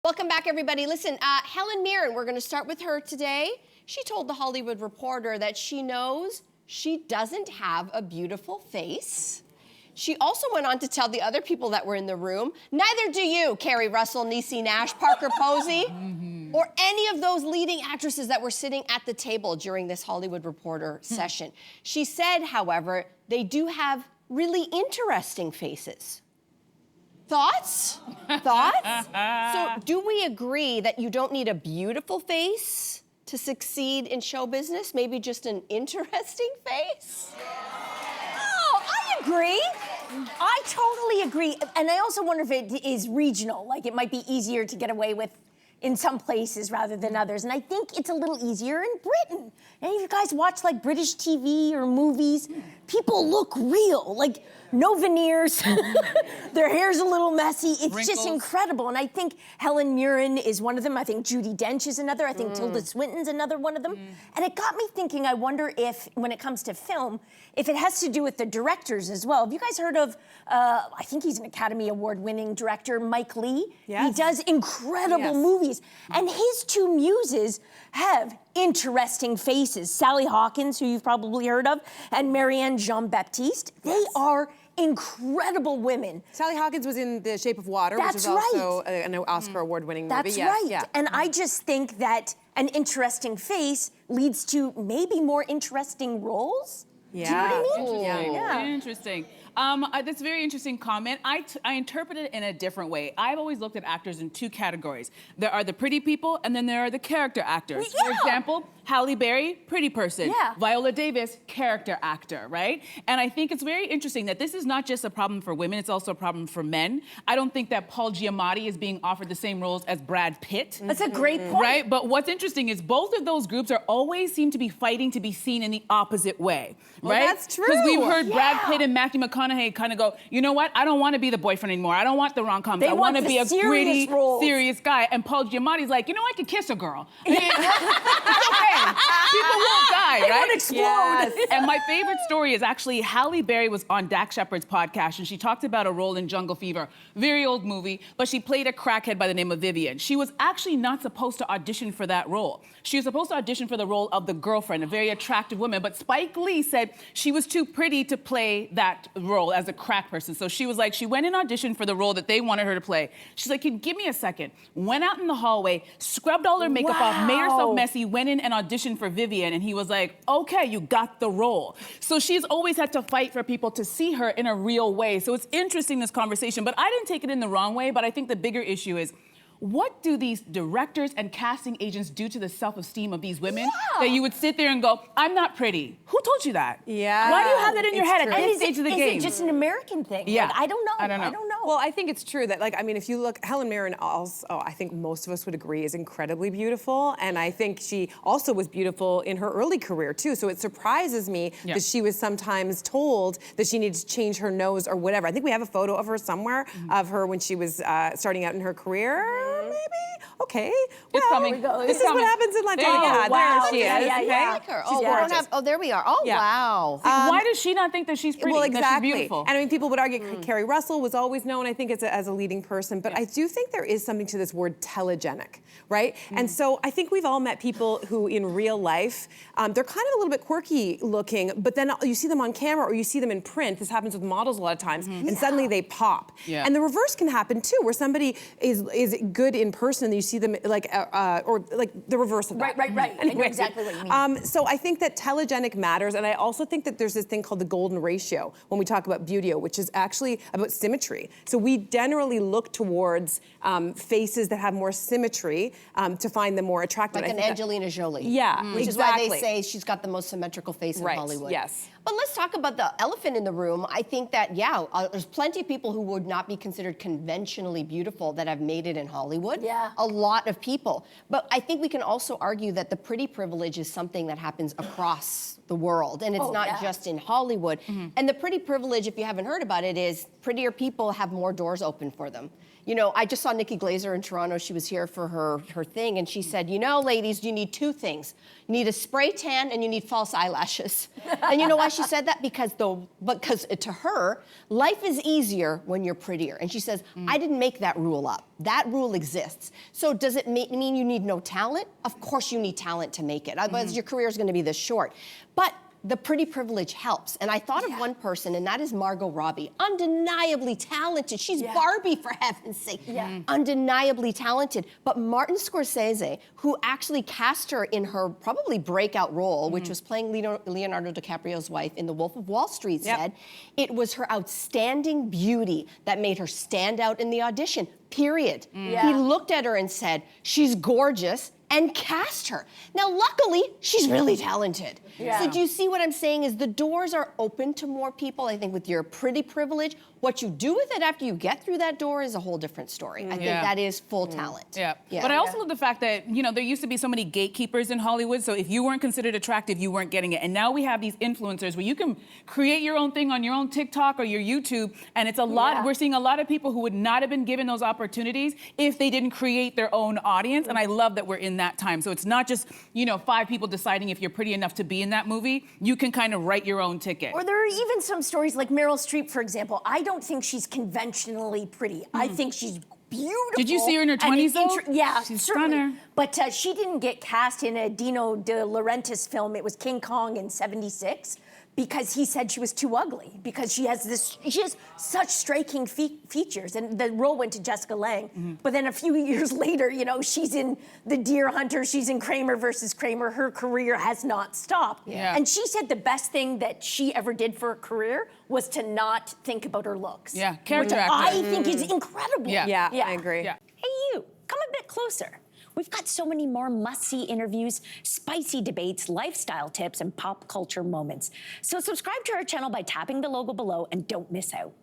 Welcome back, everybody. Listen, Helen Mirren, we're going to start with her today. She told The Hollywood Reporter that she knows she doesn't have a beautiful face. She also went on to tell the other people that were in the room, neither do you, Keri Russell, Niecy Nash, Parker Posey, or any of those leading actresses that were sitting at the table during this Hollywood Reporter session. She said, however, they do have really interesting faces. Thoughts? Thoughts? So do we agree that you don't need a beautiful face to succeed in show business? Maybe just an interesting face? Oh, I agree. I totally agree. And I also wonder if it is regional. Like, it might be easier to get away with in some places rather than others. And I think it's a little easier in Britain. Any of you guys watch, like, British TV or movies? People look real. Like, no veneers. Their hair's a little messy. It's just incredible. And I think Helen Mirren is one of them. I think Judi Dench is another. I think Tilda Swinton's another one of them. And it got me thinking, I wonder if, when it comes to film, if it has to do with the directors as well. Have you guys heard of, I think he's an Academy Award-winning director, Mike Leigh? Yes. He does incredible movies. And his two muses have interesting faces. Sally Hawkins, who you've probably heard of, and Marianne Jean-Baptiste. They are incredible women. Sally Hawkins was in The Shape of Water, which is also an Oscar award-winning movie. That's right. And I just think that an interesting face leads to maybe more interesting roles. Yeah. Do you know what I mean? Yeah. Interesting. That's a very interesting comment. I interpret it in a different way. I've always looked at actors in two categories. There are the pretty people, and then there are the character actors. For example, Halle Berry, pretty person. Viola Davis, character actor, right? And I think it's very interesting that this is not just a problem for women, it's also a problem for men. I don't think that Paul Giamatti is being offered the same roles as Brad Pitt. That's a great point. Right? But what's interesting is both of those groups are always seem to be fighting to be seen in the opposite way, right? That's true. Because we've heard Brad Pitt and Matthew McConaughey kind of go, you know what? I don't want to be the boyfriend anymore. I don't want the rom-coms. I want to be a gritty, serious guy. And Paul Giamatti's like, you know, I could kiss a girl. It's okay. People won't die, right? They won't explode. Yes. And my favorite story is actually Halle Berry was on Dak Shepard's podcast, and she talked about a role in Jungle Fever. Very old movie, but she played a crackhead by the name of Vivian. She was actually not supposed to audition for that role. She was supposed to audition for the role of the girlfriend, a very attractive woman, but Spike Lee said she was too pretty to play that role as a crack person. So she was like, she went and auditioned for the role that they wanted her to play. She's like, give me a second. Went out in the hallway, scrubbed all her makeup off, made herself messy, went in and auditioned for Vivian, and he was like, okay, you got the role. So she's always had to fight for people to see her in a real way. So it's interesting, this conversation, but I didn't take it in the wrong way, but I think the bigger issue is, what do these directors and casting agents do to the self-esteem of these women that you would sit there and go, I'm not pretty? Who told you that? Yeah. Why do you have that in your head at this Is stage of the game? Is it just an American thing? Yeah. Like, I don't know. I don't know. Well, I think it's true that, like, I mean, if you look, Helen Mirren also, I think most of us would agree, is incredibly beautiful. And I think she also was beautiful in her early career, too. So it surprises me that she was sometimes told that she needed to change her nose or whatever. I think we have a photo of her somewhere, of her when she was starting out in her career, maybe? Okay. It's coming. This is what happens in Latin. Wow. There she is. I like her. Oh, we don't have, oh, there we are. Oh, wow. Why does she not think that she's pretty? Well, That she's exactly. beautiful? And I mean, people would argue Keri Russell was always known, I think, as a leading person, but I do think there is something to this word telegenic, right? And so I think we've all met people who in real life, they're kind of a little bit quirky looking, but then you see them on camera or you see them in print. This happens with models a lot of times, and suddenly they pop. And the reverse can happen too, where somebody is good in person and you see them like, or like the reverse of that. Right. Anyway. I know exactly what you mean. So I think that telegenic matters, and I also think that there's this thing called the golden ratio when we talk about beauty, which is actually about symmetry. So we generally look towards faces that have more symmetry to find them more attractive. Like an Angelina Jolie. Yeah, Which is why they say she's got the most symmetrical face in Hollywood. Yes. But let's talk about the elephant in the room. I think that, there's plenty of people who would not be considered conventionally beautiful that have made it in Hollywood. Yeah. A lot of people. But I think we can also argue that the pretty privilege is something that happens across the world, and it's not just in Hollywood. And the pretty privilege, if you haven't heard about it, is prettier people have more doors open for them. you know, I just saw Nikki Glaser in Toronto. She was here for her thing, and she said, you know, ladies, you need 2 things. You need a spray tan and you need false eyelashes. And you know why she said that? Because to her, life is easier when you're prettier. And she says, I didn't make that rule up. That rule exists. So does it mean you need no talent? Of course you need talent to make it. Otherwise your career is going to be this short. But the pretty privilege helps. And I thought of one person, and that is Margot Robbie. Undeniably talented. She's Barbie, for heaven's sake. Undeniably talented. But Martin Scorsese, who actually cast her in her probably breakout role, which was playing Leonardo DiCaprio's wife in The Wolf of Wall Street, said it was her outstanding beauty that made her stand out in the audition, period. He looked at her and said, she's gorgeous, and cast her. Now, luckily, she's really talented. So do you see what I'm saying is the doors are open to more people, I think, with your pretty privilege. What you do with it after you get through that door is a whole different story. I think that is full talent. But I also love the fact that, you know, there used to be so many gatekeepers in Hollywood, so if you weren't considered attractive, you weren't getting it. And now we have these influencers where you can create your own thing on your own TikTok or your YouTube, and it's a lot, we're seeing a lot of people who would not have been given those opportunities if they didn't create their own audience, and I love that we're in that time. So it's not just, you know, 5 people deciding if you're pretty enough to be in that movie. You can kind of write your own ticket. Or there are even some stories like Meryl Streep, for example. I don't think she's conventionally pretty. I think she's beautiful. Did you see her in her 20s though? Yeah, she's certainly. stunner. But she didn't get cast in a Dino De Laurentiis film. It was King Kong in '76. Because he said she was too ugly, because she has such striking features, and the role went to Jessica Lange. But then a few years later, you know, she's in The Deer Hunter, she's in Kramer versus Kramer. Her career has not stopped. And she said the best thing that she ever did for her career was to not think about her looks. Character which actor. I think is incredible. I agree. Hey, you, come a bit closer. We've got so many more must-see interviews, spicy debates, lifestyle tips, and pop culture moments. So subscribe to our channel by tapping the logo below and don't miss out.